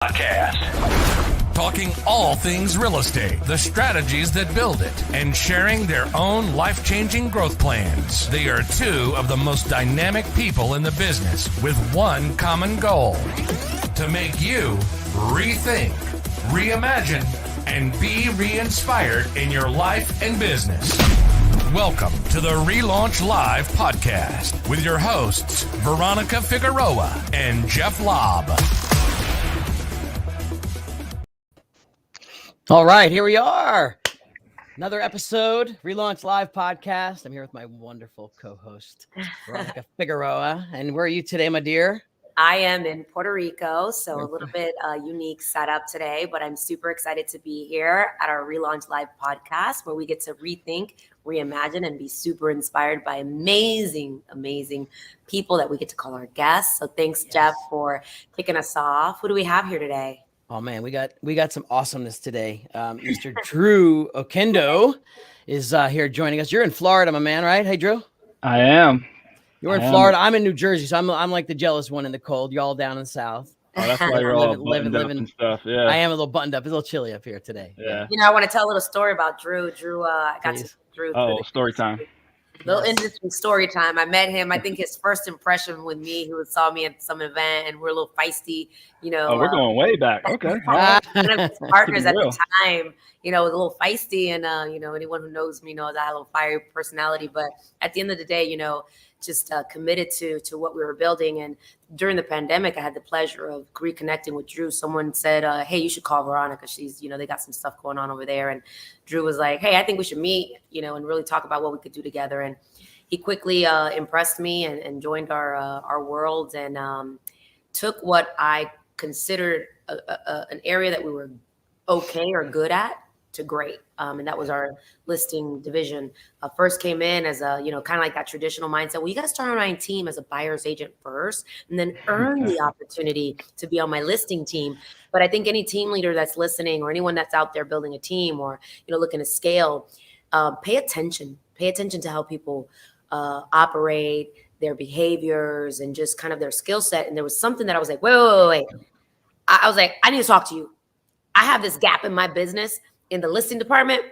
Podcast. Talking all things real estate, the strategies that build it, and sharing their own life-changing growth plans. They are two of the most dynamic people in the business with one common goal: to make you rethink, reimagine, and be re-inspired in your life and business. Welcome to the RELaunch Live podcast with your hosts, Veronica Figueroa and Jeff Lobb. All right, here we are. Another episode, RELaunch Live podcast. I'm here with my wonderful co-host, Veronica Figueroa. And where are you today, my dear? I am in Puerto Rico, so a little bit unique setup today, but I'm super excited to be here at our RELaunch Live podcast where we get to rethink, reimagine, and be super inspired by amazing, amazing people that we get to call our guests. So thanks, Jeff, for kicking us off. Who do we have here today? Oh man, we got some awesomeness today. Mr. Drew Okendo is here joining us. You're in Florida, my man, right? Hey, Drew. I am. You're in Florida. I'm in New Jersey, so I'm like the jealous one in the cold. Y'all down in the south. Oh, that's why you're all living and stuff. Yeah, I am a little buttoned up. It's a little chilly up here today. Yeah. You know, I want to tell a little story about Drew. I got to Drew. Oh, story time. Little interesting story time. I met him. I think his first impression with me, he saw me at some event, and we're a little feisty. You know, we're going way back. Okay. One of his partners at the time, you know, was a little feisty, and you know, anyone who knows me knows I have a little fiery personality. But at the end of the day, you know, just committed to what we were building. And during the pandemic, I had the pleasure of reconnecting with Drew. Someone said, hey, you should call Veronica. She's, you know, they got some stuff going on over there. And Drew was like, hey, I think we should meet, you know, and really talk about what we could do together. And he quickly impressed me and joined our world and took what I considered an area that we were okay or good at to great. And that was our listing division. First came in as a, you know, kind of like that traditional mindset. Well, you got to start on my team as a buyer's agent first and then earn the opportunity to be on my listing team. But I think any team leader that's listening or anyone that's out there building a team or, you know, looking to scale, pay attention to how people operate, their behaviors and just kind of their skill set. And there was something that I was like, wait. I was like, I need to talk to you. I have this gap in my business in the listing department,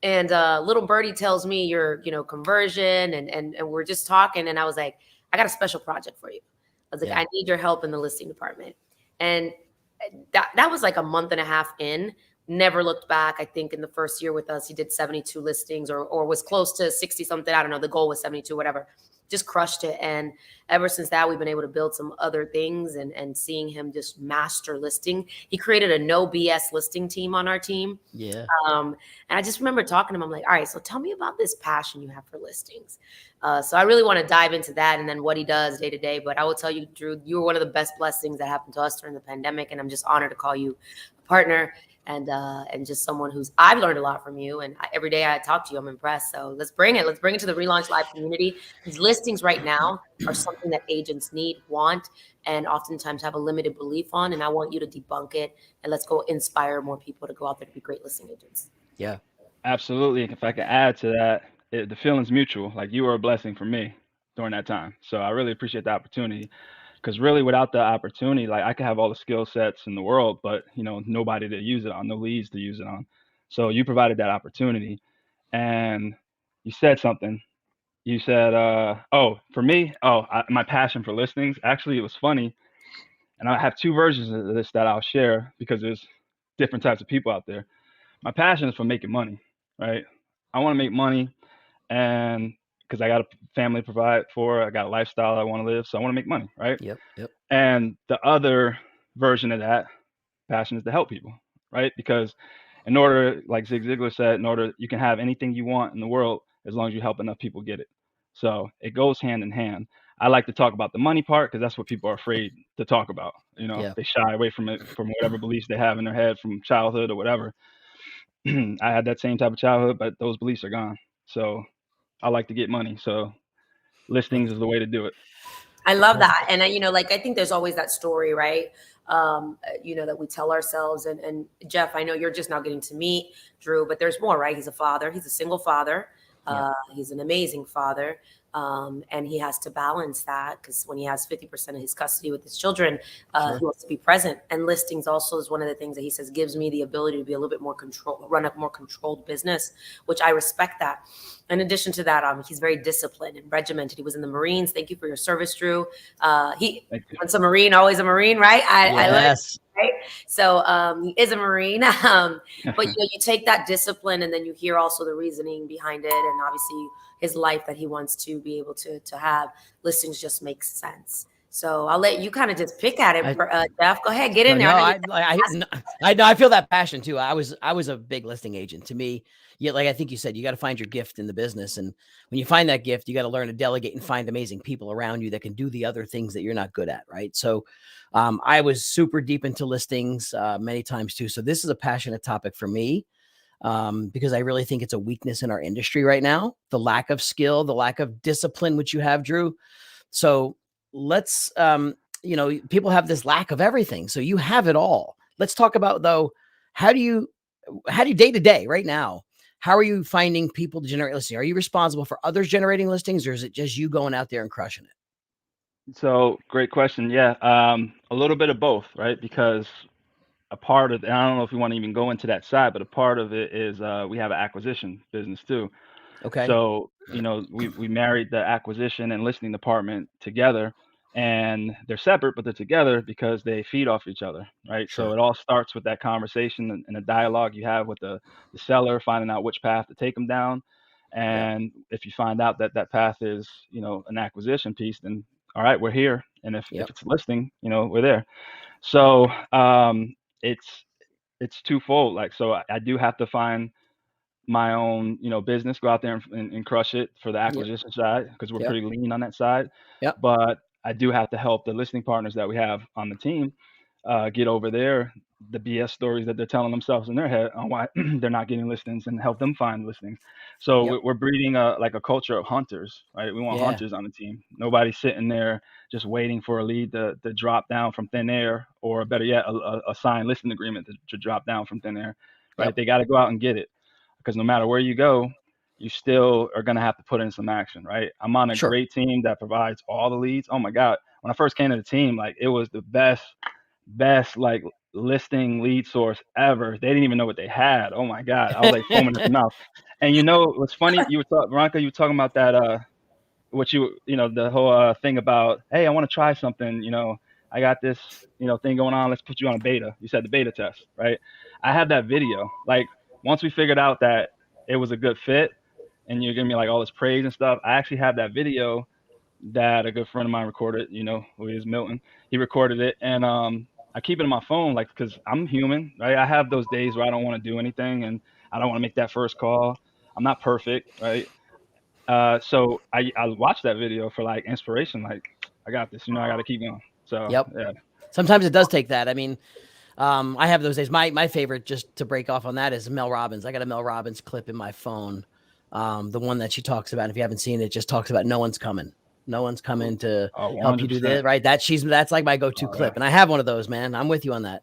and little birdie tells me your, you know, conversion, and we're just talking, and I was like, I got a special project for you. I was like, I need your help in the listing department, and that was like a month and a half in. Never looked back. I think in the first year with us, he did 72 listings or was close to 60 something. I don't know. The goal was 72, whatever. Just crushed it. And ever since that, we've been able to build some other things and seeing him just master listing. He created a no BS listing team on our team. Yeah. And I just remember talking to him. I'm like, all right, so tell me about this passion you have for listings. So I really want to dive into that and then what he does day to day. But I will tell you, Drew, you were one of the best blessings that happened to us during the pandemic. And I'm just honored to call you a partner. And just someone I've learned a lot from you. And every day I talk to you, I'm impressed. So let's bring it to the RELaunch Live community. These listings right now are something that agents need, want, and oftentimes have a limited belief on. And I want you to debunk it. And let's go inspire more people to go out there to be great listing agents. Yeah, absolutely. If I could add to that, the feeling's mutual. Like you were a blessing for me during that time. So I really appreciate the opportunity. Because really, without the opportunity, like I could have all the skill sets in the world, but you know, nobody to use it on, no leads to use it on. So you provided that opportunity, and you said something. You said, for me, my passion for listings. Actually, it was funny, and I have two versions of this that I'll share because there's different types of people out there. My passion is for making money, right? I want to make money, and because I got a family to provide for, I got a lifestyle I want to live, so I want to make money, right? Yep. And the other version of that passion is to help people, right? Because in order, like Zig Ziglar said, you can have anything you want in the world as long as you help enough people get it. So it goes hand in hand. I like to talk about the money part because that's what people are afraid to talk about. You know, They shy away from it, from whatever beliefs they have in their head from childhood or whatever. I had that same type of childhood, but those beliefs are gone. So I like to get money. So listings is the way to do it. I love that. And you know, like, I think there's always that story, right? You know, that we tell ourselves and Jeff, I know you're just now getting to meet Drew, but there's more, right? He's a father. He's a single father. He's an amazing father. And he has to balance that because when he has 50% of his custody with his children, Sure. he wants to be present. And listings also is one of the things that he says gives me the ability to be a little bit more run a more controlled business, which I respect that. In addition to that, he's very disciplined and regimented. He was in the Marines. Thank you for your service, Drew. Once a Marine, always a Marine, right? I learned, right? So he is a Marine. But you take that discipline and then you hear also the reasoning behind it, and obviously his life that he wants to be able to have. Listings just makes sense. So I'll let you kind of just pick at it, Jeff. Go ahead, get in there. I feel that passion too. I was a big listing agent. To me, like I think you said, you got to find your gift in the business, and when you find that gift, you got to learn to delegate and find amazing people around you that can do the other things that you're not good at, right? So, I was super deep into listings many times too. So this is a passionate topic for me. Because I really think it's a weakness in our industry right now, the lack of skill, the lack of discipline, which you have, Drew. So let's, people have this lack of everything. So you have it all. Let's talk about though, how do you day to day right now, how are you finding people to generate listings? Are you responsible for others generating listings, or is it just you going out there and crushing it? So great question. Yeah. A little bit of both, right? Because a part of, and I don't know if we want to even go into that side, but a part of it is we have an acquisition business too. Okay. So, we married the acquisition and listing department together, and they're separate, but they're together because they feed off each other, right? Sure. So it all starts with that conversation and the dialogue you have with the seller, finding out which path to take them down. And if you find out that path is, an acquisition piece, then all right, we're here. And if it's listing, we're there. So it's twofold. Like, so I do have to find my own, business, go out there and crush it for the acquisition side, because we're pretty lean on that side. But I do have to help the listing partners that we have on the team get over there the BS stories that they're telling themselves in their head on why they're not getting listings, and help them find listings. So we're breeding a culture of hunters, right? We want hunters on the team. Nobody's sitting there just waiting for a lead to drop down from thin air, or better yet, a signed listing agreement to drop down from thin air, right? They got to go out and get it, because no matter where you go, you still are going to have to put in some action, right? I'm on a great team that provides all the leads. Oh my God. When I first came to the team, like, it was the best like listing lead source ever. They didn't even know what they had. Oh my God. I was like foaming at the mouth. And what's funny, Veronica, you were talking about that, the whole thing about, hey, I want to try something, I got this, thing going on. Let's put you on a beta. You said the beta test, right? I had that video. Like, once we figured out that it was a good fit, and you're giving me like all this praise and stuff, I actually have that video that a good friend of mine recorded, who is Milton. He recorded it, and I keep it on my phone, like, because I'm human, right? I have those days where I don't want to do anything, and I don't want to make that first call. I'm not perfect, right? So I watched that video for like inspiration. Like, I got this, I got to keep going. So yeah. Sometimes it does take that. I mean, I have those days. My favorite, just to break off on that, is Mel Robbins. I got a Mel Robbins clip in my phone. The one that she talks about, if you haven't seen it, just talks about no one's coming. No one's coming to help you do this, right? That's like my go-to clip. And I have one of those, man. I'm with you on that.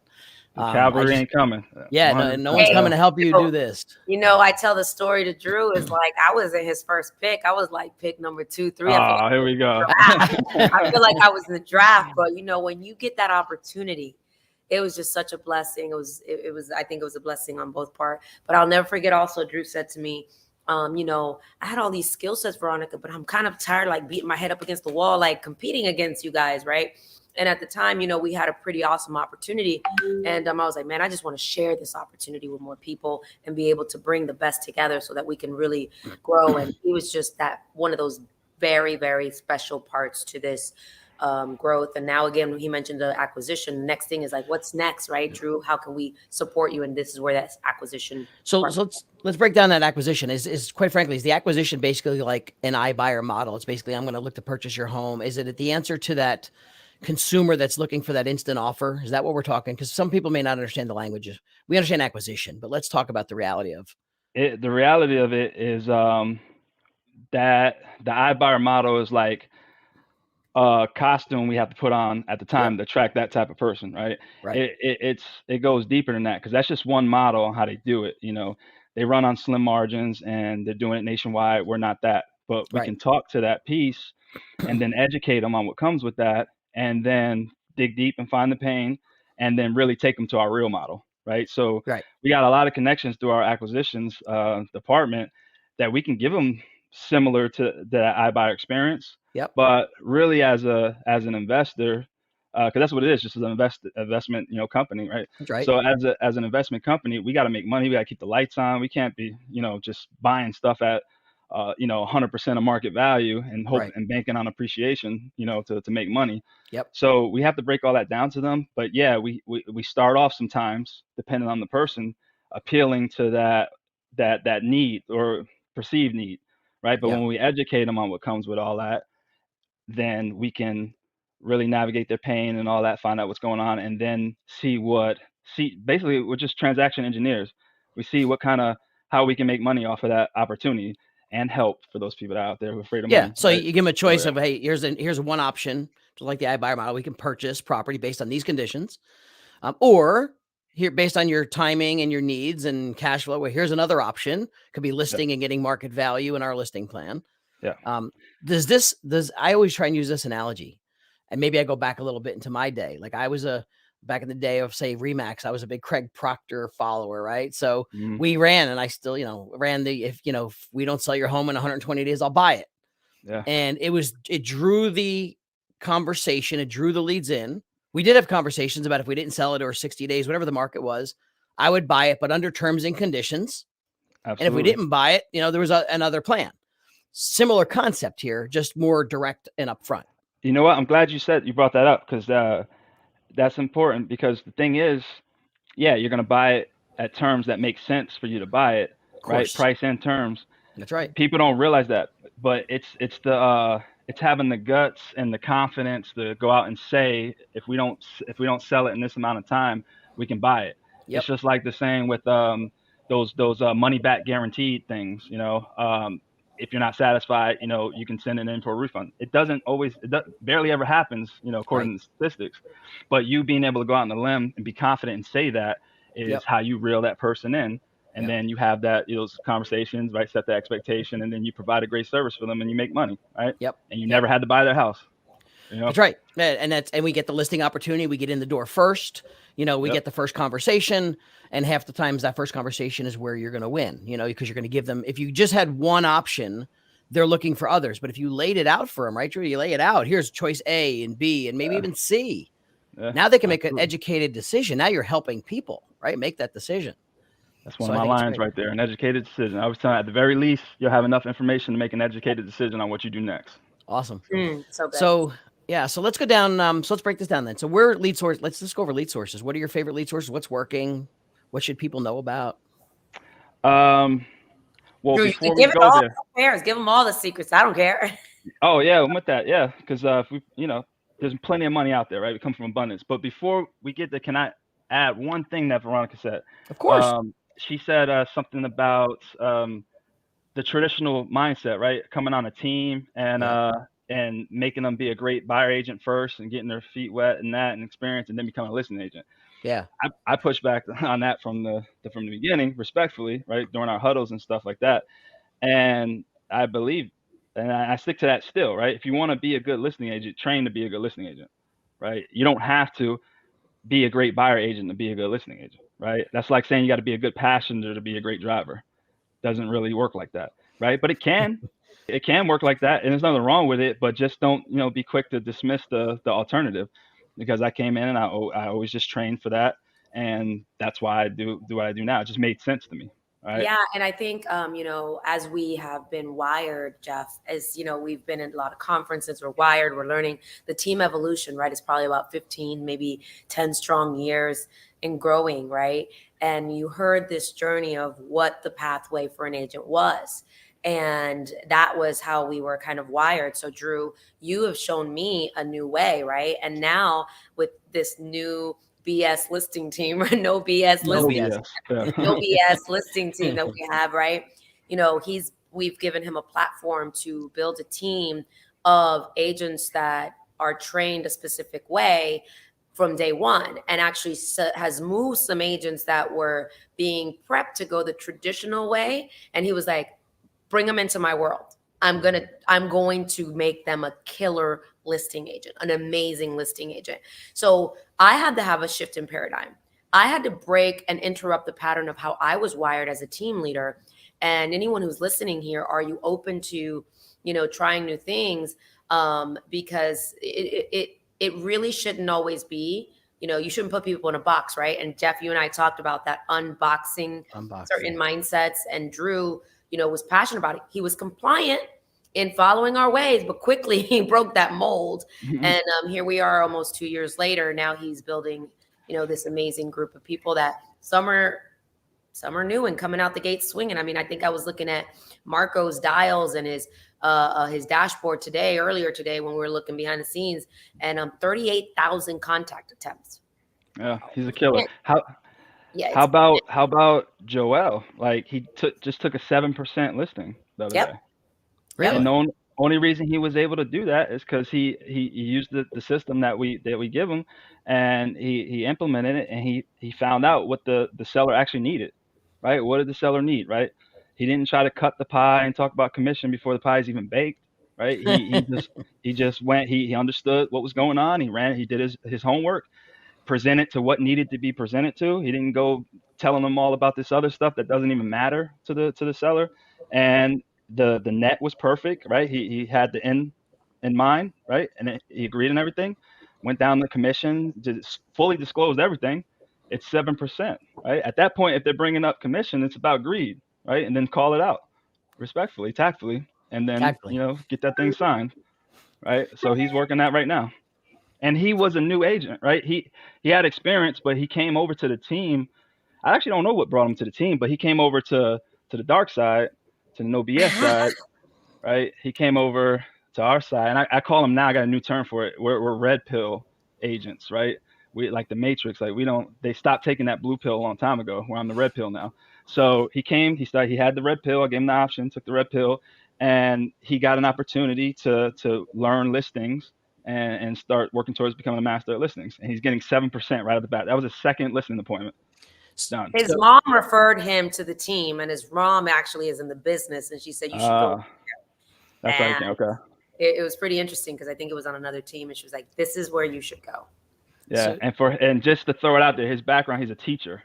Cavalry ain't coming. Yeah, no one's coming to help you do this. I tell the story to Drew. It's like I was in his first pick. I was like pick number 2, 3. Oh, here we go. I feel like I was in the draft, but when you get that opportunity, it was just such a blessing. It was. I think it was a blessing on both parts. But I'll never forget. Also, Drew said to me, I had all these skill sets, Veronica, but I'm kind of tired, like beating my head up against the wall, like competing against you guys, right? And at the time, we had a pretty awesome opportunity. And I was like, man, I just want to share this opportunity with more people and be able to bring the best together so that we can really grow. And he was just that one of those very, very special parts to this growth. And now, again, he mentioned the acquisition. The next thing is like, what's next, right, Drew? How can we support you? And this is where that acquisition. So let's break down that acquisition. Is quite frankly, is the acquisition basically like an iBuyer model? It's basically, I'm going to look to purchase your home. Is it the answer to that consumer that's looking for that instant offer? Is that what we're talking? Because some people may not understand the language. We understand acquisition, but let's talk about the reality of it. The reality of it is that the iBuyer model is like a costume we have to put on at the time to attract that type of person, right? It goes deeper than that, because that's just one model on how they do it. They run on slim margins and they're doing it nationwide. We're not that. but we can talk to that piece and then educate them on what comes with that, and then dig deep and find the pain, and then really take them to our real model, right? So we got a lot of connections through our acquisitions department that we can give them similar to the iBuyer experience. But really, as an investor, because that's what it is, just as an investment, company, right? So as an investment company, we got to make money. We got to keep the lights on. We can't be, just buying stuff at 100% of market value and hope and banking on appreciation, to make money. So we have to break all that down to them. But yeah, we start off sometimes, depending on the person, appealing to that need or perceived need, right? But when we educate them on what comes with all that, then we can really navigate their pain and all that, find out what's going on, and then basically we're just transaction engineers. We see how we can make money off of that opportunity and help for those people out there who are afraid of money. So you give them a choice of, hey, here's one option, just like the iBuyer model. We can purchase property based on these conditions, or here based on your timing and your needs and cash flow. Well, here's another option. Could be listing and getting market value in our listing plan. I always try and use this analogy, and maybe I go back a little bit into my day. Like I was back in the day of, say, REMAX, I was a big Craig Proctor follower, right? So we ran, and I still, ran if we don't sell your home in 120 days, I'll buy it. And it drew the conversation. It drew the leads in. We did have conversations about if we didn't sell it or 60 days, whatever the market was, I would buy it, but under terms and conditions. Absolutely. And if we didn't buy it, there was another plan. Similar concept here, just more direct and upfront. You know what? I'm glad you brought that up, because that's important, because the thing is, you're going to buy it at terms that make sense for you to buy it, right? Price and terms. That's right. People don't realize that, but it's having the guts and the confidence to go out and say, if we don't sell it in this amount of time, we can buy it. It's just like the saying with those money back guaranteed things. If you're not satisfied, you can send it in for a refund. It barely ever happens, according to statistics. But you being able to go out on a limb and be confident and say that is how you reel that person in. And then you have those conversations, right? Set the expectation, and then you provide a great service for them, and you make money, right? And you never had to buy their house. That's right. And we get the listing opportunity. We get in the door first. We get the first conversation, and half the times that first conversation is where you're going to win, because you're going to give them, if you just had one option, they're looking for others. But if you laid it out for them, right, Drew, you lay it out, here's choice A and B, and maybe even C. Now they can make an educated decision. Now you're helping people, right? Make that decision. That's one of my lines right there, an educated decision. I was telling, at the very least, you'll have enough information to make an educated decision on what you do next. Awesome. So good. So let's go down. So let's break this down then. So we're lead source. Let's just go over lead sources. What are your favorite lead sources? What's working? What should people know about? Well, Drew, before we go there, who cares? Give them all the secrets. I don't care. Oh yeah, I'm with that. Yeah, because there's plenty of money out there, right? We come from abundance. But before we get there, can I add one thing that Veronica said? Of course. She said something about the traditional mindset, right? Coming on a team and making them be a great buyer agent first, and getting their feet wet and experience, and then becoming a listing agent. Yeah. I pushed back on that from the beginning, respectfully, right? During our huddles and stuff like that. And I believe, and I stick to that still, right? If you want to be a good listing agent, train to be a good listing agent, right? You don't have to be a great buyer agent to be a good listing agent, right? That's like saying you got to be a good passenger to be a great driver. Doesn't really work like that, right? But it can work like that, and there's nothing wrong with it. But just don't, be quick to dismiss the alternative, because I came in and I always just trained for that, and that's why I do what I do now. It just made sense to me. Right. Yeah. And I think, as we have been wired, Jeff, as we've been in a lot of conferences, we're wired, we're learning the team evolution, right? It's probably about 15, maybe 10 strong years and growing, right? And you heard this journey of what the pathway for an agent was. And that was how we were kind of wired. So Drew, you have shown me a new way, right? And now with this new BS listing team, or no BS listing team that we have, right? We've given him a platform to build a team of agents that are trained a specific way from day one, and actually has moved some agents that were being prepped to go the traditional way. And he was like, bring them into my world. I'm going to make them a killer listing agent, an amazing listing agent. So I had to have a shift in paradigm. I had to break and interrupt the pattern of how I was wired as a team leader. And anyone who's listening here, are you open to, trying new things? Because it really shouldn't always be, you shouldn't put people in a box, right? And Jeff, you and I talked about that unboxing. Certain mindsets, and Drew, was passionate about it. He was compliant in following our ways, but quickly he broke that mold. And here we are almost 2 years later. Now he's building, this amazing group of people that some are new and coming out the gate swinging. I mean, I think I was looking at Marco's dials and his dashboard earlier today when we were looking behind the scenes, and 38,000 contact attempts. Yeah, he's a killer. Yeah. How about Joel? Like he just took a 7% listing the other day. Really? And the only reason he was able to do that is because he used the system that we give him, and he implemented it, and he found out what the seller actually needed, right? What did the seller need, right? He didn't try to cut the pie and talk about commission before the pie is even baked, right? He just went. He understood what was going on. He did his homework, presented to what needed to be presented to. He didn't go telling them all about this other stuff that doesn't even matter to the seller, and the net was perfect, right? He had the end in mind, right? And he agreed on everything, went down the commission, just fully disclosed everything. It's 7%, right? At that point, if they're bringing up commission, it's about greed, right? And then call it out respectfully, tactfully, and then, get that thing signed, right? So he's working that right now. And he was a new agent, right? He had experience, but he came over to the team. I actually don't know what brought him to the team, but he came over to the dark side, to the no BS side, right? He came over to our side, and I call him now. I got a new term for it. We're red pill agents, right? We like the Matrix. Like they stopped taking that blue pill a long time ago. We're on the red pill now. So he came. He had the red pill. I gave him the option. Took the red pill, and he got an opportunity to learn listings and start working towards becoming a master at listings. And he's getting 7% right at the bat. That was his second listing appointment. Done. His mom referred him to the team, and his mom actually is in the business, and she said you should go. That's right. Okay. It was pretty interesting because I think it was on another team, and she was like, "This is where you should go." Yeah, and just to throw it out there, his background, he's a teacher.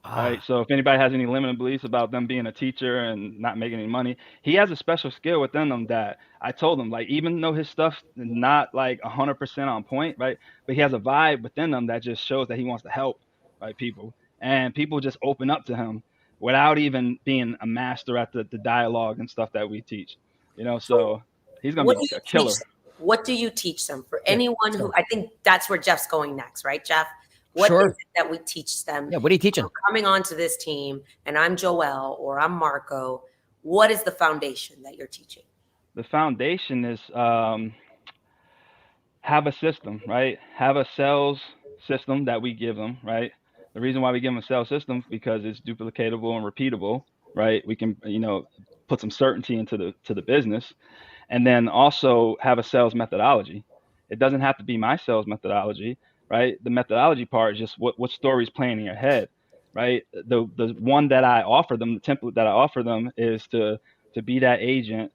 Right. So if anybody has any limiting beliefs about them being a teacher and not making any money, he has a special skill within them that I told him, like, even though his stuff is not like 100% on point, right? But he has a vibe within them that just shows that he wants to help, right, people. And people just open up to him without even being a master at the dialogue and stuff that we teach, so he's going to be a killer. What do you teach them? For anyone who, I think that's where Jeff's going next, right, Jeff? What is it that we teach them? Yeah, what are you teaching? Coming onto this team, and I'm Joel or I'm Marco, what is the foundation that you're teaching? The foundation is have a system, right? Have a sales system that we give them, right? The reason why we give them a sales system because it's duplicatable and repeatable, right? We can, put some certainty into the business, and then also have a sales methodology. It doesn't have to be my sales methodology, right? The methodology part is just what story's playing in your head, right? The one that I offer them, the template that I offer them is to be that agent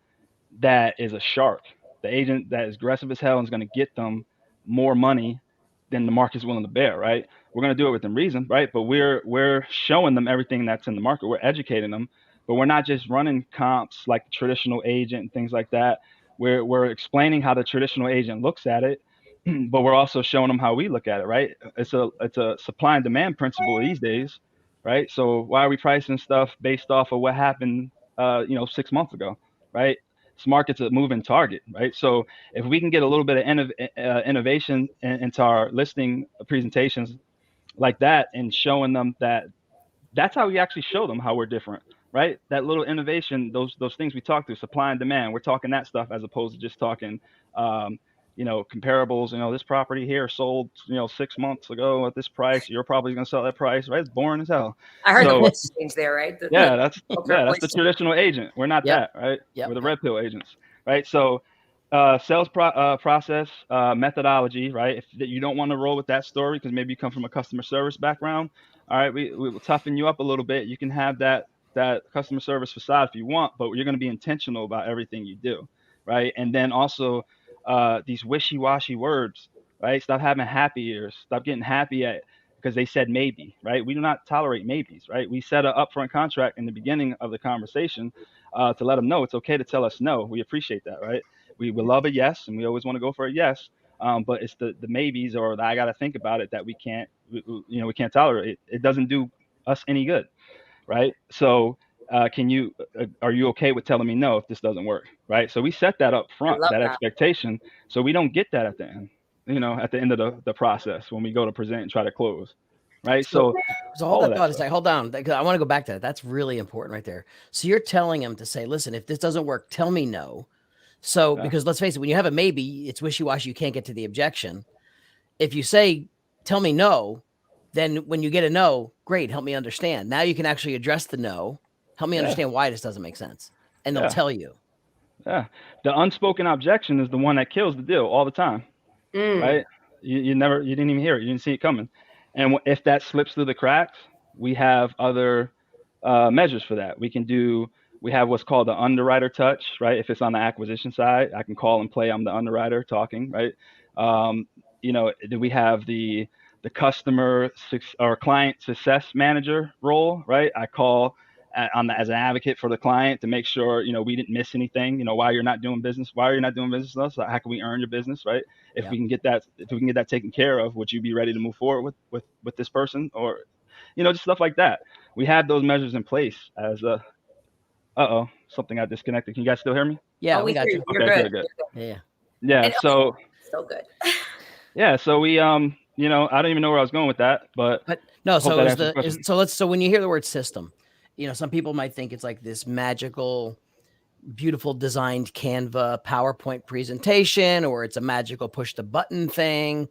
that is a shark, the agent that is aggressive as hell and is going to get them more money than the market's willing to bear, right? We're going to do it within reason, right? But we're showing them everything that's in the market. We're educating them, but we're not just running comps like the traditional agent and things like that. We're explaining how the traditional agent looks at it, but we're also showing them how we look at it, right? It's a supply and demand principle these days, right? So why are we pricing stuff based off of what happened, 6 months ago, right? This market's a moving target, right? So if we can get a little bit of innovation into our listing presentations like that, and showing them that's how we actually show them how we're different, right? That little innovation, those things we talk through, supply and demand, we're talking that stuff as opposed to just talking, comparables. This property here sold, 6 months ago at this price. You're probably going to sell that price, right? It's boring as hell. I heard the voice change there, right? That's the traditional agent. We're not that, right? We're the red pill agents, right? So sales process, methodology, right? If you don't want to roll with that story because maybe you come from a customer service background, all right, we will toughen you up a little bit. You can have that that customer service facade if you want, but you're going to be intentional about everything you do, right? And then also these wishy-washy words, right? Stop having happy ears. Stop getting happy at because they said maybe, right? We do not tolerate maybes, right? We set an upfront contract in the beginning of the conversation to let them know it's okay to tell us no. We appreciate that, right? We love a yes, and we always want to go for a yes. But it's the maybes or the I got to think about it that we can't, we can't tolerate. It doesn't do us any good, right? So are you okay with telling me no if this doesn't work, right? So we set that up I front, love that that. expectation, so we don't get that at the end, at the end of the process when we go to present and try to close, right? So hold all of that that thought a stuff. second. Hold on. I want to go back to that. That's really important right there. So you're telling him to say, listen, if this doesn't work, tell me no. So, Yeah. because let's face it, when you have a maybe, it's wishy-washy. You can't get to the objection. If you say, tell me no, then when you get a no, great, help me understand. Now you can actually address the no. Help me Yeah. understand why this doesn't make sense. And they'll Yeah. tell you. Yeah. The unspoken objection is the one that kills the deal all the time, right? You didn't even hear it. You didn't see it coming. And if that slips through the cracks, we have other measures for that. We have what's called the underwriter touch, right? If it's on the acquisition side, I can call and play. I'm the underwriter talking, right? Then we have the or client success manager role, right? I call as an advocate for the client to make sure we didn't miss anything. Why you're not doing business? Why are you not doing business with us? How can we earn your business, right? If we can get that taken care of, would you be ready to move forward with this person, or just stuff like that? We have those measures in place as a. Something got disconnected. Can you guys still hear me? Yeah, Oh, we got hear you. You're Okay, good. good. Yeah. Yeah. And So good. yeah. So we I don't even know where I was going with that, but no. hope So that answers the question. so when you hear the word system, some people might think it's like this magical, beautiful designed Canva PowerPoint presentation, or it's a magical push the button thing.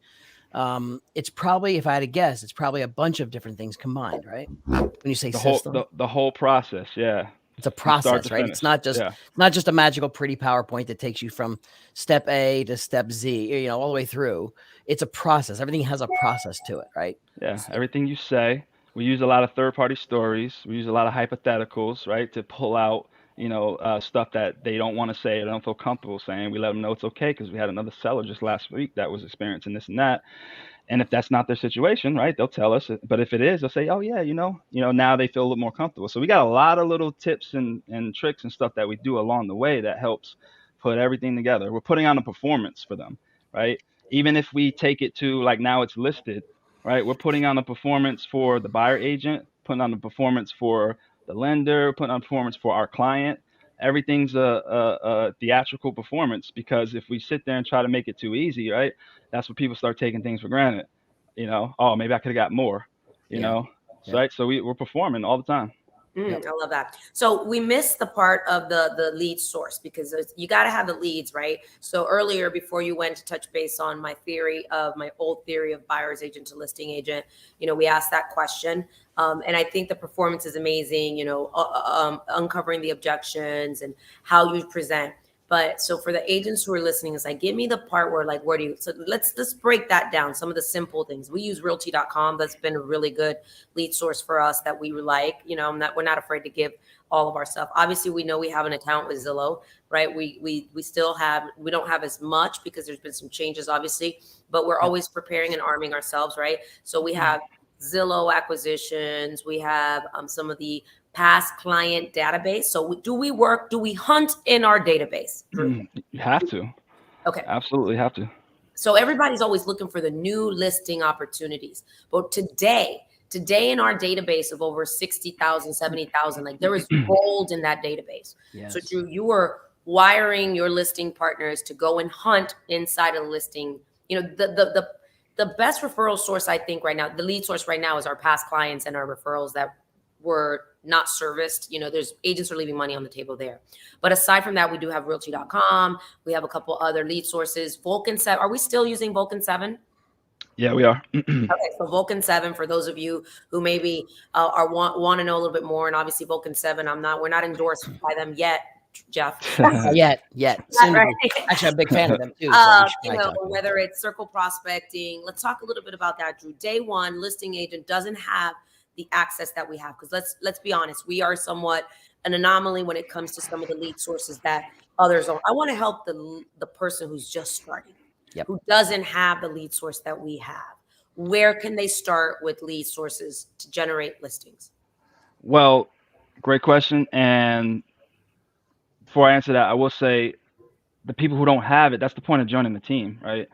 It's probably, if I had to guess, it's probably a bunch of different things combined, right? When you say system, The whole process, yeah. it's a From start process, to right? finish. It's not just a magical pretty PowerPoint that takes you from step A to step Z, all the way through. It's a process. Everything has a process to it, right? Yeah. Everything you say. We use a lot of third-party stories. We use a lot of hypotheticals, right, to pull out, stuff that they don't want to say or don't feel comfortable saying. We let them know it's okay because we had another seller just last week that was experiencing this and that. And if that's not their situation, right, they'll tell us. But if it is, they'll say, oh, yeah, now they feel a little more comfortable. So we got a lot of little tips and tricks and stuff that we do along the way that helps put everything together. We're putting on a performance for them, right? Even if we take it to like now it's listed, right? We're putting on a performance for the buyer agent, putting on a performance for the lender, putting on a performance for our client. Everything's a theatrical performance, because if we sit there and try to make it too easy, right, that's when people start taking things for granted. Oh, maybe I could have got more, Yeah. right? So we're performing all the time. I love that. So we missed the part of the lead source, because you got to have the leads, right? So earlier, before you went to touch base on my old theory of buyer's agent to listing agent, we asked that question. And I think the performance is amazing, uncovering the objections and how you present. But so for the agents who are listening, it's like, give me the part where so let's break that down. Some of the simple things. We use realty.com. That's been a really good lead source for us that we like, we're not afraid to give all of our stuff. Obviously, we know we have an account with Zillow, right? We don't have as much because there's been some changes, obviously, but we're always preparing and arming ourselves, right? So we have Zillow acquisitions. We have some of the past client database. So do we hunt in our database? You have to. Okay. Absolutely have to. So everybody's always looking for the new listing opportunities. But today in our database of over 60,000, 70,000, like there is gold in that database. Yes. So Drew, you are wiring your listing partners to go and hunt inside a listing. The best referral source, I think right now, the lead source right now is our past clients and our referrals that were not serviced. There's agents are leaving money on the table there. But aside from that, we do have realty.com. We have a couple other lead sources. Vulcan 7. Are we still using Vulcan 7? Yeah, we are. Okay, so Vulcan 7, for those of you who maybe want to know a little bit more, and obviously Vulcan 7, we're not endorsed by them yet, Jeff. Yet. Soon to be. Actually, I'm a big fan of them too. So whether it's circle prospecting, let's talk a little bit about that, Drew. Day one, listing agent doesn't have the access that we have. Because let's be honest, we are somewhat an anomaly when it comes to some of the lead sources that others don't. I want to help the person who's just starting, who doesn't have the lead source that we have. Where can they start with lead sources to generate listings? Well, great question. And before I answer that, I will say the people who don't have it, that's the point of joining the team, right?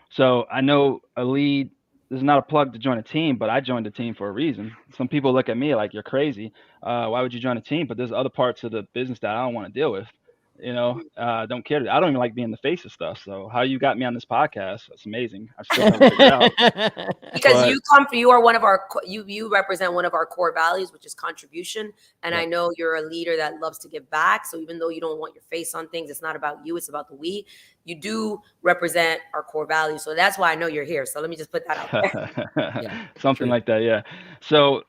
So I know a lead, this is not a plug to join a team, but I joined the team for a reason. Some people look at me like, you're crazy. Why would you join a team? But there's other parts of the business that I don't want to deal with. Don't care. I don't even like being the face of stuff. So how you got me on this podcast, that's amazing. I still haven't figured it out. Because you are one of our, you represent one of our core values, which is contribution. And I know you're a leader that loves to give back. So even though you don't want your face on things, it's not about you, it's about the we. You do represent our core values. So that's why I know you're here. So let me just put that out there. Something like that. Yeah. So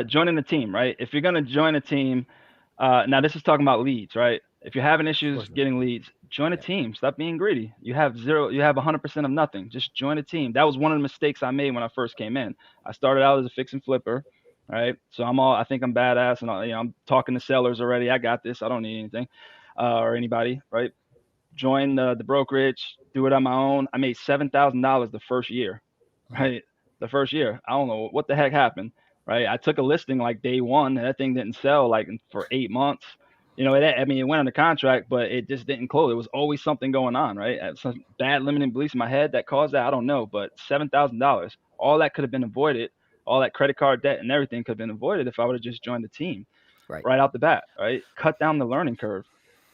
joining the team, right? If you're going to join a team, now this is talking about leads, right? If you're having issues getting leads, join a team. Stop being greedy. You have 100% of nothing. Just join a team. That was one of the mistakes I made when I first came in. I started out as a fix and flipper, right? So I think I'm badass, and I'm talking to sellers already. I got this. I don't need anything or anybody, right? Join the brokerage, do it on my own. I made $7,000 the first year, right? The first year. I don't know what the heck happened, right? I took a listing like day one, and that thing didn't sell like for 8 months. It went under contract, but it just didn't close. There was always something going on, right? Some bad limiting beliefs in my head that caused that. I don't know, but $7,000, all that could have been avoided. All that credit card debt and everything could have been avoided if I would have just joined the team right out the bat, right? Cut down the learning curve,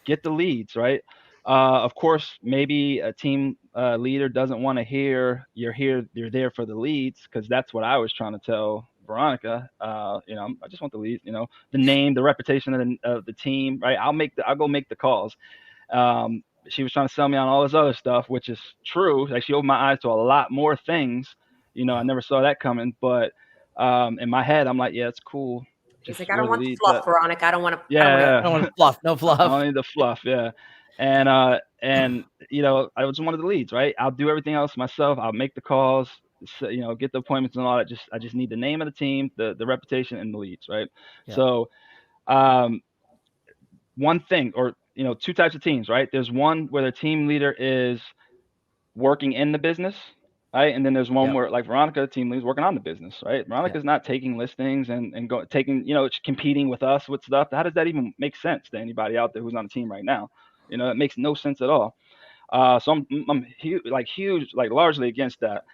get the leads, right? Of course, maybe a team leader doesn't want to hear you're there for the leads, because that's what I was trying to tell Veronica. I just want the leads, the name, the reputation of the team, right? I'll go make the calls. She was trying to sell me on all this other stuff, which is true. Like, she opened my eyes to a lot more things. I never saw that coming, but in my head, I'm like, yeah, it's cool. She's like, I don't want the fluff, Veronica. I don't want to. I don't want fluff. No fluff. I don't need the fluff. Yeah. And I was one of the leads, right? I'll do everything else myself. I'll make the calls, get the appointments and all that. I just need the name of the team, the reputation, and the leads, right? Yeah. So, one thing, or two types of teams, right? There's one where the team leader is working in the business, right? And then there's one where, like Veronica, team lead, is working on the business, right? Veronica's not taking listings and competing with us with stuff. How does that even make sense to anybody out there who's on a team right now? It makes no sense at all. So I'm huge, largely against that.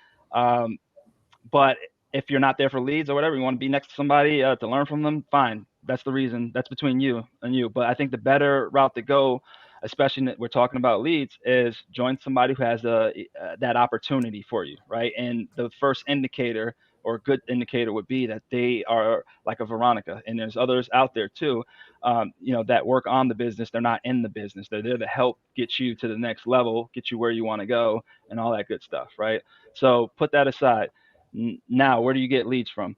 But if you're not there for leads or whatever, you want to be next to somebody to learn from them, fine. That's the reason. That's between you and you. But I think the better route to go, especially when we're talking about leads, is join somebody who has that opportunity for you, right? And the first indicator, or a good indicator, would be that they are like a Veronica. And there's others out there too, that work on the business. They're not in the business. They're there to help get you to the next level, get you where you want to go, and all that good stuff, right? So put that aside. Now, where do you get leads from?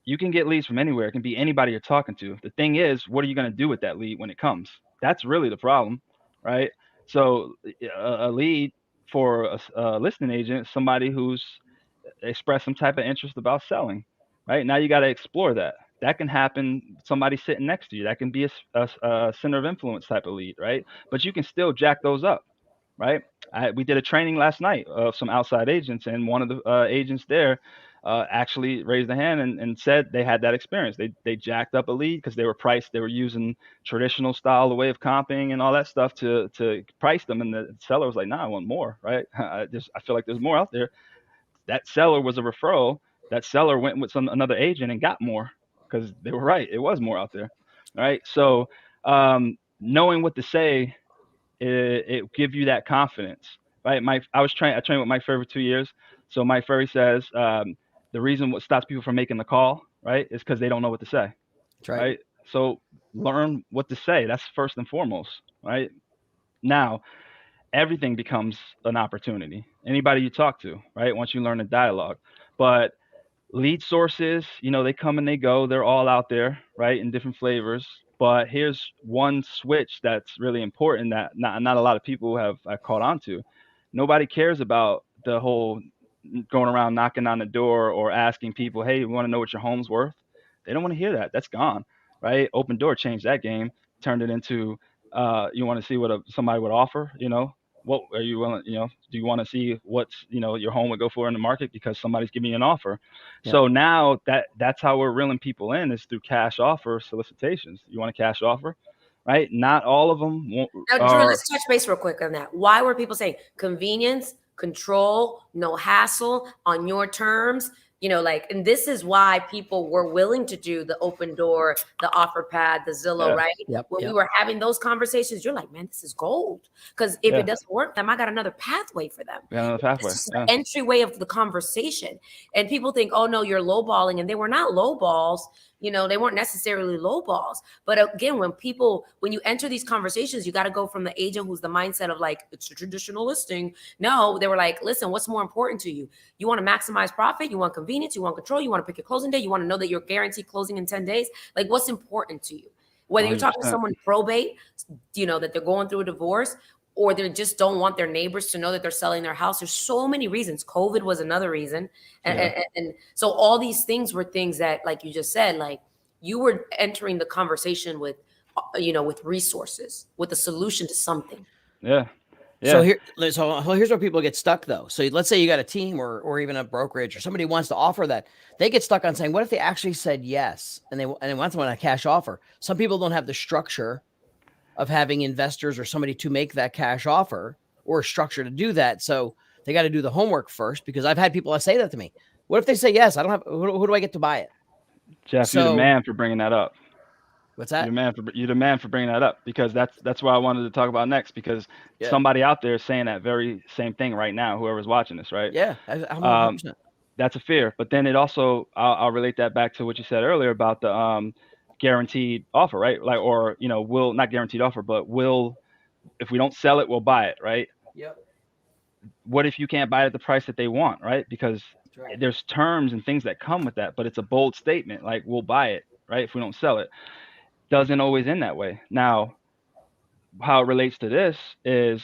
You can get leads from anywhere. It can be anybody you're talking to. The thing is, what are you going to do with that lead when it comes? That's really the problem, right? So a lead for a listing agent is somebody who's expressed some type of interest about selling, right? Now you got to explore that. That can happen, somebody sitting next to you. That can be a center of influence type of lead, right? But you can still jack those up, right? We did a training last night of some outside agents, and one of the agents there actually raised a hand and said they had that experience. They jacked up a lead because they were using traditional style, the way of comping and all that stuff to price them, and the seller was like, "Nah, I want more," right? I feel like there's more out there. That seller was a referral. That seller went with another agent and got more because they were right. It was more out there, right? So knowing what to say, it give you that confidence, right? I trained with Mike Ferry for 2 years. So Mike Ferry says the reason what stops people from making the call, right, is because they don't know what to say. That's right. So learn what to say. That's first and foremost, right? Now, everything becomes an opportunity. Anybody you talk to, right? Once you learn the dialogue. But lead sources, they come and they go. They're all out there, right, in different flavors. But here's one switch that's really important that not a lot of people have caught on to. Nobody cares about the whole going around knocking on the door or asking people, hey, you want to know what your home's worth? They don't want to hear that. That's gone, right? Open Door changed that game, turned it into you want to see what somebody would offer, what are you willing, do you want to see what's, your home would go for in the market because somebody's giving you an offer. Yep. So now that's how we're reeling people in, is through cash offer solicitations. You want a cash offer, right? Not all of them won't. Now, Drew, let's touch base real quick on that. Why were people saying convenience, control, no hassle, on your terms? And this is why people were willing to do the Open Door, the Offer Pad, the Zillow, right? Yep, when we were having those conversations, you're like, man, this is gold. Because if it doesn't work, then I got another pathway for them. Yeah, another pathway. It's just an entryway of the conversation. And people think, oh, no, you're lowballing. And they were not lowballs. They weren't necessarily low balls. But again, when you enter these conversations, you got to go from the agent who's the mindset of like, it's a traditional listing. No, they were like, listen, what's more important to you? You want to maximize profit? You want convenience? You want control? You want to pick your closing day? You want to know that you're guaranteed closing in 10 days? Like, what's important to you? Whether you're talking to someone probate, that they're going through a divorce, or they just don't want their neighbors to know that they're selling their house. There's so many reasons. COVID was another reason. And so all these things were things that, like you just said, like you were entering the conversation with, with resources, with a solution to something. Yeah. So here's where people get stuck though. So let's say you got a team or even a brokerage or somebody wants to offer that. They get stuck on saying, what if they actually said yes? And they want someone a cash offer. Some people don't have the structure of having investors or somebody to make that cash offer or a structure to do that. So they got to do the homework first, because I've had people say that to me. What if they say yes? I don't have, who do I get to buy it? Jeff, you're the man for bringing that up. What's that? You're the man for bringing that up, because that's what I wanted to talk about next, because somebody out there is saying that very same thing right now, whoever's watching this, right? Yeah. That's a fear. But then it also, I'll relate that back to what you said earlier about the guaranteed offer, right? Like, or, will not guaranteed offer, but if we don't sell it, we'll buy it, right? Yep. What if you can't buy it at the price that they want, right? Because there's terms and things that come with that, but it's a bold statement, like, we'll buy it, right? If we don't sell it. Doesn't always end that way. Now, how it relates to this is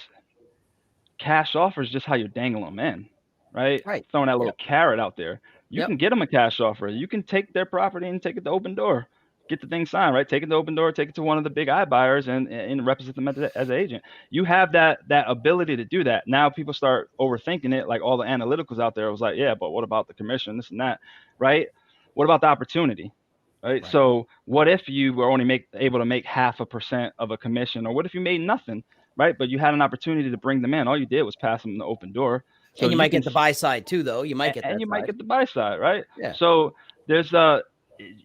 cash offers just how you dangle them in, right? Throwing that little carrot out there. You can get them a cash offer. You can take their property and take it to Open Door, get the thing signed, right? Take it to Open Door, take it to one of the big iBuyers and represent them as an agent. You have that ability to do that. Now people start overthinking it, like all the analyticals out there was like, yeah, but what about the commission, this and that, right? What about the opportunity? Right. So what if you were only able to make 0.5% of a commission, or what if you made nothing, right? But you had an opportunity to bring them in. All you did was pass them the Open Door. So and you might get the buy side too, though. You might get and you might get the buy side, right? Yeah. So there's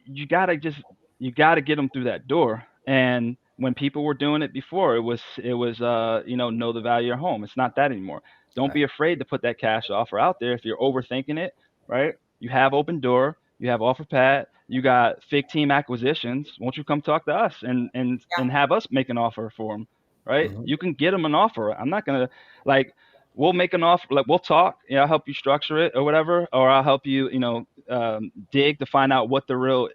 you gotta get them through that door. And when people were doing it before, it was know the value of your home. It's not that anymore. Don't be afraid to put that cash offer out there if you're overthinking it, right? You have Open Door. You have Offer Pad, you got Fig Team Acquisitions. Won't you come talk to us and have us make an offer for them, right? Mm-hmm. You can get them an offer. I'm not gonna we'll make an offer. Like, we'll talk. I'll help you structure it or whatever, or I'll help you, dig to find out what the real,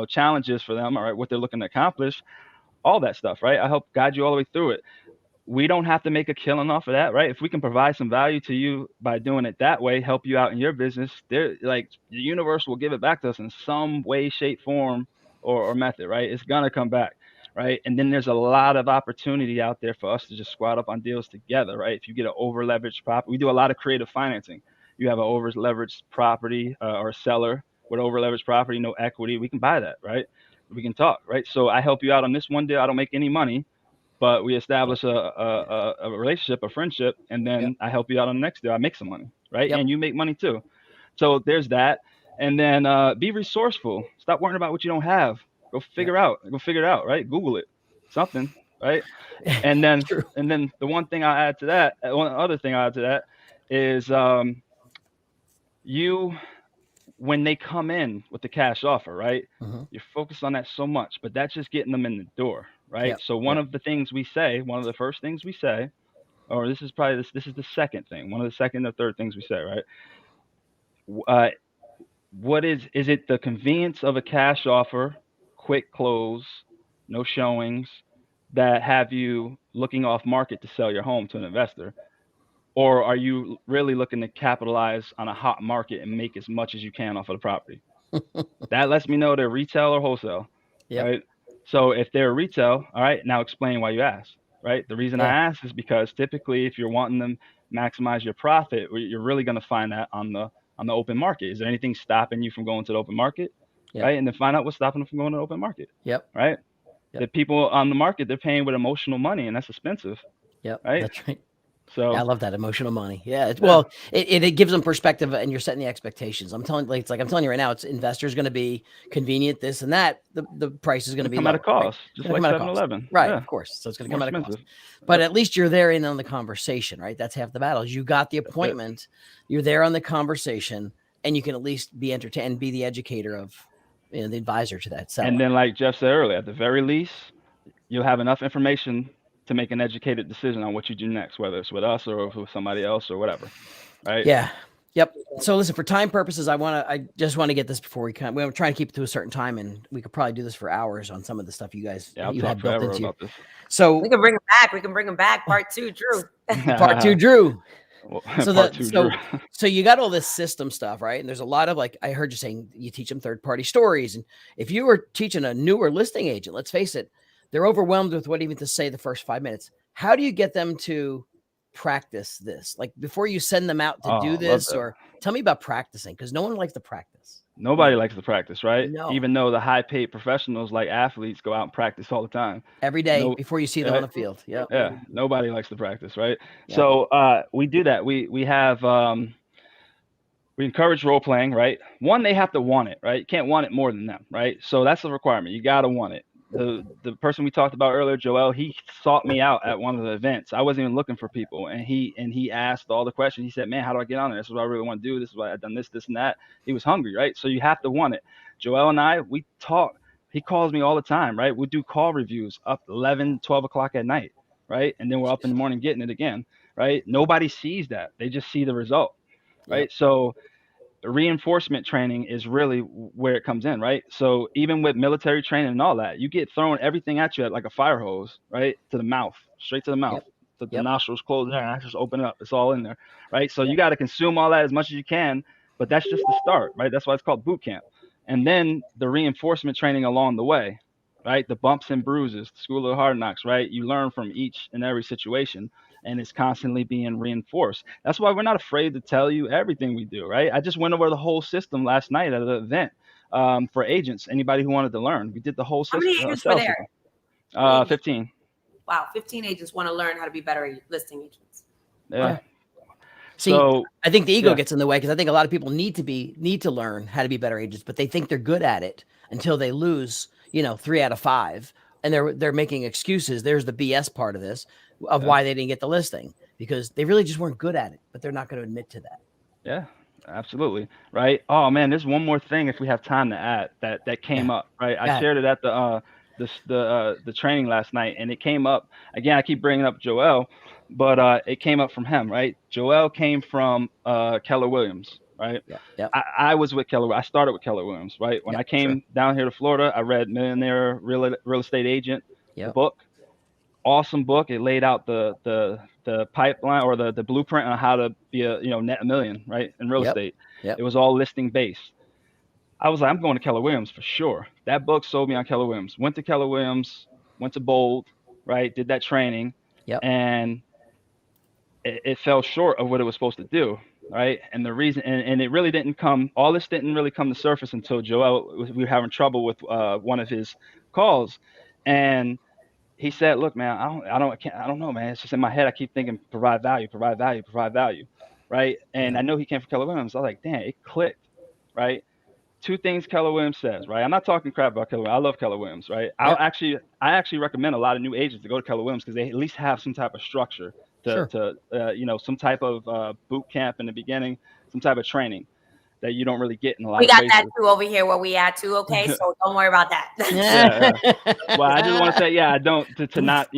challenge is for them, all right, what they're looking to accomplish, all that stuff, right? I help guide you all the way through it. We don't have to make a killing off of that, right? If we can provide some value to you by doing it that way, help you out in your business, the universe will give it back to us in some way, shape, form, or method, right? It's gonna come back, right? And then there's a lot of opportunity out there for us to just squat up on deals together, right? If you get an over-leveraged property, we do a lot of creative financing. You have an over-leveraged property or a seller with over-leveraged property, no equity, we can buy that, right? We can talk, right? So I help you out on this one deal. I don't make any money, but we establish a relationship, a friendship, and then I help you out on the next deal. I make some money, right? And you make money too. So there's that. And then be resourceful. Stop worrying about what you don't have. Go figure it out, right? Google it, something, right? And then the one thing I'll add to that, one other thing I'll add to that is when they come in with the cash offer, right? Mm-hmm. You're focused on that so much, but that's just getting them in the door. Right. Yep. So one of the first things we say, or this is the second thing, one of the second or third things we say, right? What is it the convenience of a cash offer, quick close, no showings, that have you looking off market to sell your home to an investor? or are you really looking to capitalize on a hot market and make as much as you can off of the property? That lets me know they're retail or wholesale, Yep. right? So if they're retail, all right, now explain why you asked, right? The reason I Yeah. asked is because typically if you're wanting to maximize your profit, you're really going to find that on the open market. Is there anything stopping you from going to the open market, Yep. right? And then find out what's stopping them from going to the open market, Yep. right? Yep. The people on the market, they're paying with emotional money, and that's expensive, Yep. right? That's right. So Yeah, I love that emotional money. Yeah. Well, it gives them perspective, and you're setting the expectations. I'm telling you right now, it's investors going to be convenient, this and that. The price is going to be come at a lower, right? cost, It's just going to like come at a cost. 7-Eleven. Right. Yeah, Of course. So it's going to more come at a cost. expensive. But at least you're there in on the conversation, right? That's half the battle. You got the appointment, you're there on the conversation, and you can at least be entertained and be the educator of, the advisor to that seller. And then, like Jeff said earlier, at the very least, you'll have enough information to make an educated decision on what you do next, whether it's with us or with somebody else or whatever, right? Yeah. Yep. So listen, for time purposes, I just want to get this before we come. We're trying to keep it to a certain time, and we could probably do this for hours on some of the stuff you guys Yeah, I'll you talk have built forever into you. about this. So We can bring him back. We can bring him back. Part 2, Drew. part 2, Drew. Well, So part 2, Drew. so you got all this system stuff, right? And there's a lot of, like, I heard you saying you teach them third-party stories. And if you were teaching a newer listing agent, let's face it, they're overwhelmed with what even to say the first 5 minutes. How do you get them to practice this? Like, before you send them out to do this, or tell me about practicing, because no one likes to practice. Nobody likes to practice, right? No. Even though the high-paid professionals like athletes go out and practice all the time. Every day before you see them on the field. Yeah. Yeah. Nobody likes to practice, right? Yep. So we do that. We have we encourage role playing, right? One, they have to want it, right? You can't want it more than them, right? So that's the requirement. You got to want it. The person we talked about earlier, Joel, he sought me out at one of the events. I wasn't even looking for people, and he asked all the questions. He said, "Man, how do I get on there? This is what I really want to do. This is why I've done this, and that." He was hungry, right? So you have to want it. Joel and I, we talk. He calls me all the time, right? We do call reviews up 11, 12 o'clock at night, right? And then we're up in the morning getting it again, right? Nobody sees that. They just see the result, right? Yep. So reinforcement training is really where it comes in, right? So even with military training and all that, you get thrown everything at you at like a fire hose, right? To the mouth, straight to the mouth. Yep. The nostrils close there, and I just open it up. It's all in there, right? So you got to consume all that as much as you can, but that's just the start, right? That's why it's called boot camp. And then the reinforcement training along the way, right? The bumps and bruises, the school of hard knocks, right? You learn from each and every situation, and it's constantly being reinforced. That's why we're not afraid to tell you everything we do, right? I just went over the whole system last night at an event for agents, anybody who wanted to learn. We did the whole system. How many agents were there? 15. Wow, 15 agents want to learn how to be better listing agents. Yeah. See, So I think the ego gets in the way, because I think a lot of people need to learn how to be better agents, but they think they're good at it until they lose, 3 out of 5, and they're making excuses. There's the BS part of this, of why they didn't get the listing, because they really just weren't good at it, but they're not going to admit to that. Yeah, absolutely. Right. Oh man, there's one more thing if we have time to add that came up, right? I shared it at the training last night, and it came up again. I keep bringing up Joel, but it came up from him, right? Joel came from Keller Williams, right? Yeah. I was with Keller. I started with Keller Williams, right? When I came down here to Florida, I read Millionaire Real Estate Agent, the book. Awesome book. It laid out the pipeline or the blueprint on how to be a net $1 million, right, in real estate. It was all listing based. I was like, I'm going to Keller Williams for sure. That book sold me on Keller Williams. Went to Keller Williams, went to Bold, right? Did that training, and it fell short of what it was supposed to do, right? And the reason, and it really didn't come. All this didn't really come to surface until Joel. We were having trouble with one of his calls, and he said, "Look, man, I don't know, man. It's just in my head. I keep thinking provide value, right?" And I know he came from Keller Williams. I was like, "Damn, it clicked," right? 2 things Keller Williams says, right? I'm not talking crap about Keller Williams. I love Keller Williams, right? I actually recommend a lot of new agents to go to Keller Williams because they at least have some type of structure to some type of boot camp in the beginning, some type of training that you don't really get in a lot of places. We got that too over here where we at too, okay? So don't worry about that. Well, I just want to say, I don't to not,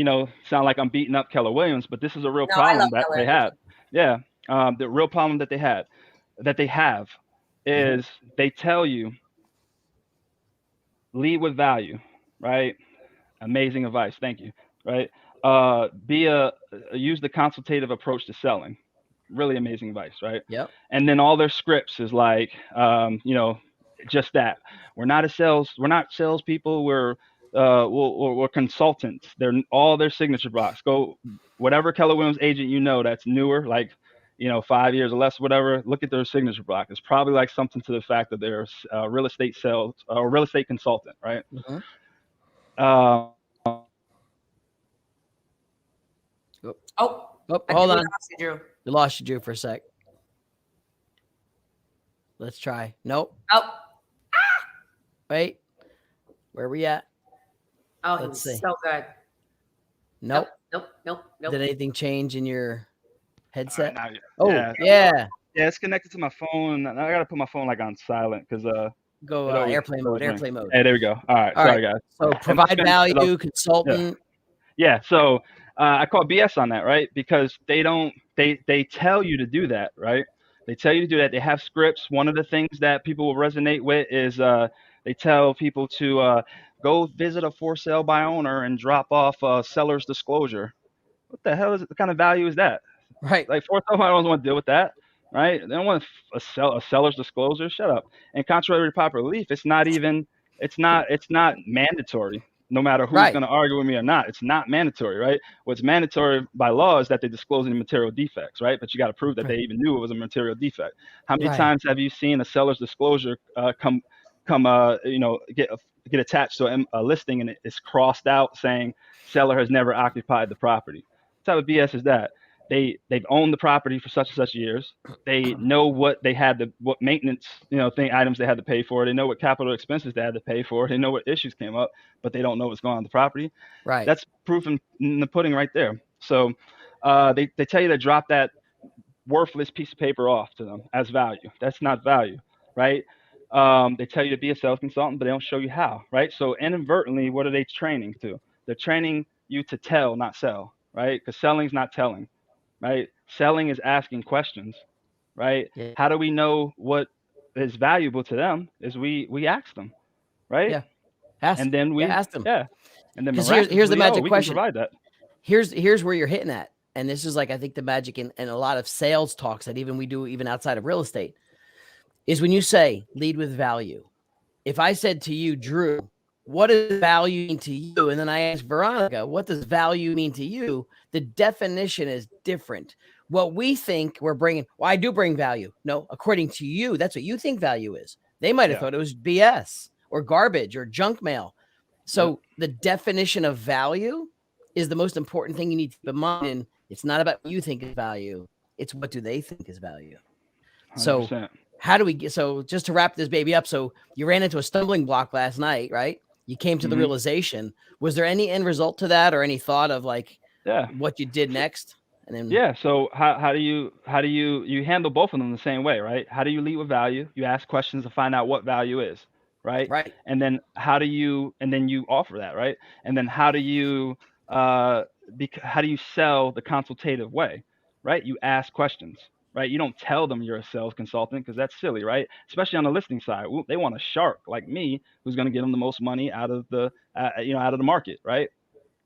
sound like I'm beating up Keller Williams, but this is a real problem that they had. Yeah. The real problem that they have is they tell you lead with value, right? Amazing advice. Thank you. Right. Use the consultative approach to selling. really amazing advice, right? Yep. And then all their scripts is like, just that. We're not salespeople. We're consultants. They're all their signature blocks. Go whatever Keller Williams agent that's newer, like 5 years or less, whatever. Look at their signature block. It's probably like something to the fact that they're a real estate sales or real estate consultant, right? Mm-hmm. Um, Oh, Oh, I hold think we on. lost you, Drew. We lost you, Drew, for a sec. Let's try. Nope. Oh, Wait. Where are we at? oh, he Let's was see. so good. Nope. Nope. Did anything change in your headset? now, Oh, yeah, yeah. it's connected to my phone. I gotta put my phone like on silent because Go it always- airplane mode. rings. Airplane mode. Hey, there we go. All right, All sorry right. guys. So And provide spin- value, consultant. Yeah, so I call BS on that, right? Because they tell you to do that, right? They tell you to do that. They have scripts. One of the things that people will resonate with is they tell people to go visit a for sale by owner and drop off a seller's disclosure. What the hell what kind of value is that? Right. Like for sale, I don't want to deal with that, right? They don't want a seller's disclosure. Shut up. And contrary to popular belief, it's not mandatory. No matter who's Right. going to argue with me or not, it's not mandatory, right? What's mandatory by law is that they disclose any material defects, right? But you got to prove that they even knew it was a material defect. How many Right. times have you seen a seller's disclosure get attached to a listing and it's crossed out saying seller has never occupied the property? What type of BS is that? They've owned the property for such and such years. They know what what maintenance items they had to pay for. They know what capital expenses they had to pay for. They know what issues came up, but they don't know what's going on with the property. Right. That's proof in the pudding right there. So they tell you to drop that worthless piece of paper off to them as value. That's not value, right? They tell you to be a sales consultant, but they don't show you how, right? So inadvertently, what are they training to? They're training you to tell, not sell, right? Because selling's not telling, right? Selling is asking questions, right? Yeah. How do we know what is valuable to them? Is we ask them, right? Yeah. Ask, And then we ask them. yeah. And then 'Cause here's the magic we question. can provide that. Here's where you're hitting at. And this is like, I think the magic in a lot of sales talks that we do even outside of real estate is when you say lead with value. If I said to you, Drew, what does value mean to you? And then I asked Veronica, what does value mean to you? The definition is different. What we think we're bringing, well, I do bring value. No, according to you, that's what you think value is. They might have thought it was BS or garbage or junk mail. So the definition of value is the most important thing you need to keep in mind. And it's not about what you think is value. It's what do they think is value. 100%. So how do we get, so just to wrap this baby up. So you ran into a stumbling block last night, right? You came to the realization. Was there any end result to that or any thought of like what you did next? And then so how do you handle both of them the same way, right? How do you lead with value? You ask questions to find out what value is, right? Right. And then you offer that, right? And then how do you sell the consultative way, right? You ask questions, right? You don't tell them you're a sales consultant because that's silly, right? Especially on the listing side, they want a shark like me who's going to get them the most money out of the out of the market, right?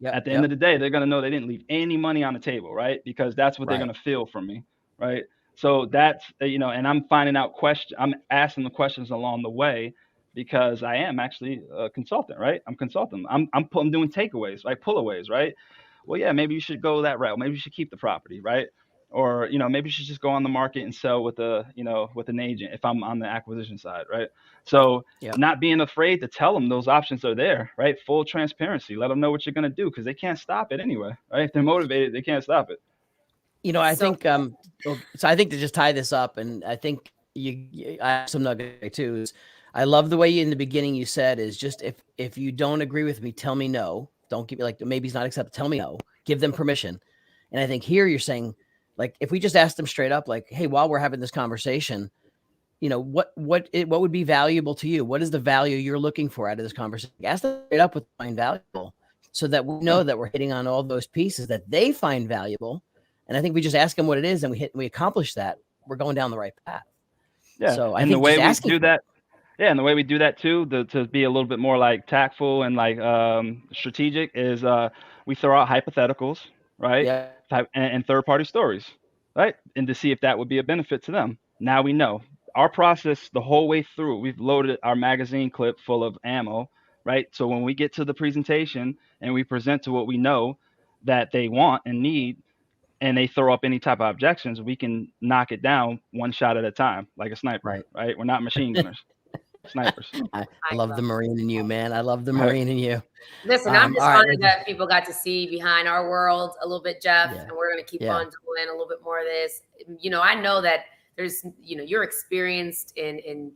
At the end of the day, they're going to know they didn't leave any money on the table, right? Because that's what they're going to feel from me, right? So that's, and I'm finding out I'm asking the questions along the way because I am actually a consultant, right? I'm consulting. I'm doing takeaways, right? Pullaways, right? Well, yeah, maybe you should go that route. Maybe you should keep the property, right? Or, maybe you should just go on the market and sell with with an agent if I'm on the acquisition side, right? So not being afraid to tell them those options are there, right? Full transparency. Let them know what you're going to do because they can't stop it anyway, right? If they're motivated, they can't stop it. I think, so I think to just tie this up, and I think I have some nugget too, is I love the way in the beginning you said is just, if you don't agree with me, tell me no. Don't give me like, maybe it's not accepted. Tell me no, give them permission. And I think here you're saying, like, if we just ask them straight up, like, hey, while we're having this conversation, what would be valuable to you? What is the value you're looking for out of this conversation? Ask them straight up what they find valuable so that we know that we're hitting on all those pieces that they find valuable. And I think we just ask them what it is and we accomplish that. We're going down the right path. Yeah. So I and think the way we asking do that, and the way we do that too, to be a little bit more like tactful and like strategic is we throw out hypotheticals, right? Yeah. And third party stories, right? And to see if that would be a benefit to them. Now we know our process the whole way through. We've loaded our magazine clip full of ammo, right? So when we get to the presentation and we present to what we know that they want and need, and they throw up any type of objections, we can knock it down one shot at a time, like a sniper, right? We're not machine gunners, snipers. I love the Marine in you, man. I love the Right. Marine in you. Listen, I'm just all right, honored that people got to see behind our world a little bit, Jeff, Yeah. and we're going to keep Yeah. on doing a little bit more of this. You know, I know that there's, you know, you're experienced in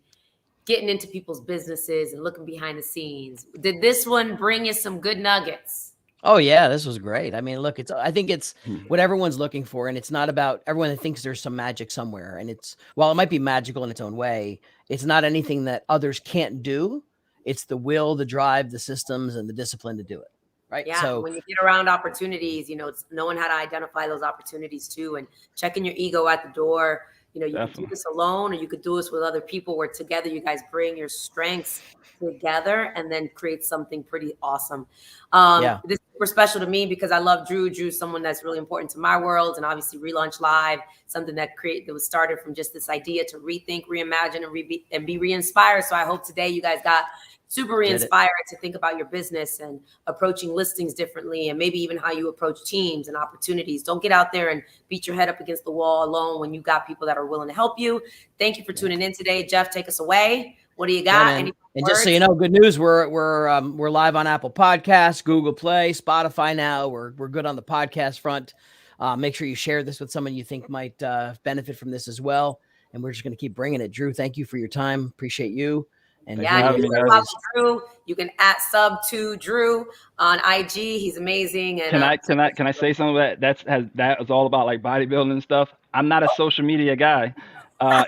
getting into people's businesses and looking behind the scenes. Did this one bring you some good nuggets? Oh yeah, this was great. I mean, look, I think it's what everyone's looking for, and it's not about everyone that thinks there's some magic somewhere. And while it might be magical in its own way, it's not anything that others can't do. It's the will, the drive, the systems, and the discipline to do it. Right. Yeah. So when you get around opportunities, you know, it's knowing how to identify those opportunities too, and checking your ego at the door. You know, you can do this alone, or you could do this with other people, where together you guys bring your strengths together and then create something pretty awesome. This is super special to me because I love Drew. Drew's someone that's really important to my world, and obviously RELaunch Live, something that was started from just this idea to rethink, reimagine, and be re-inspired. So I hope today you guys got super re-inspired to think about your business and approaching listings differently, and maybe even how you approach teams and opportunities. Don't get out there and beat your head up against the wall alone when you got people that are willing to help you. Thank you for tuning in today. Jeff, take us away. What do you got? And just so you know, good news, we're live on Apple Podcasts, Google Play, Spotify now. We're good on the podcast front. Make sure you share this with someone you think might benefit from this as well. And we're just going to keep bringing it. Drew, thank you for your time. Appreciate you. And yeah, you can follow Drew. You can @sub2Drew on IG. He's amazing. And can I say something that is all about like bodybuilding and stuff? I'm not a social media guy.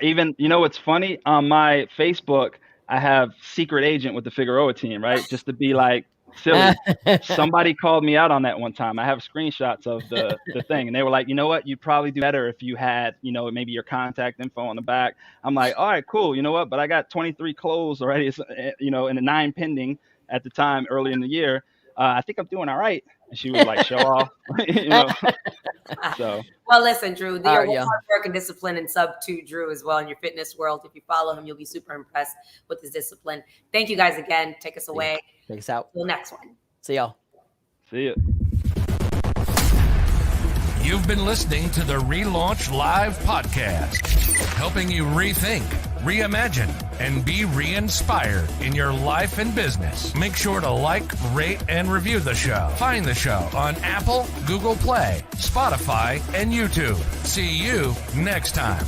Even, you know, what's funny, on my Facebook, I have secret agent with the Figueroa team, right? Just to be like silly. Somebody called me out on that one time. I have screenshots of the thing, and they were like, you know what? You'd probably do better if you had, you know, maybe your contact info on the back. I'm like, all right, cool. You know what? But I got 23 closed already, you know, and 9 pending at the time early in the year. I think I'm doing all right. And she was like, show off, you know. So. Well, listen, Drew, your hard work and discipline, and Sub2Drew as well in your fitness world. If you follow him, you'll be super impressed with his discipline. Thank you guys again. Take us away. Take us out. Till the next one. See y'all. See ya. You've been listening to the RELaunch Live podcast, helping you rethink, reimagine, and be re-inspired in your life and business. Make sure to like, rate, and review the show. Find the show on Apple, Google Play, Spotify, and YouTube. See you next time.